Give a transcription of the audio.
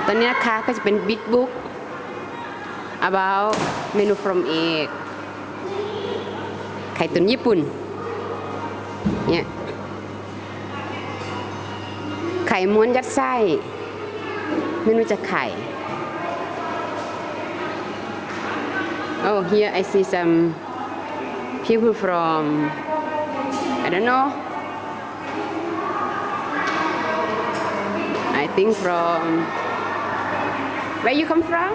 ตอนนี้นะคะก็จะเป็น Big Book about menu from egg ไข่ตุ๋นญี่ปุ่นเนี่ยไข่ม้วนยัดไส้ไม่รู้จะไข่ Oh here I see some people from I don't know I think from where you come from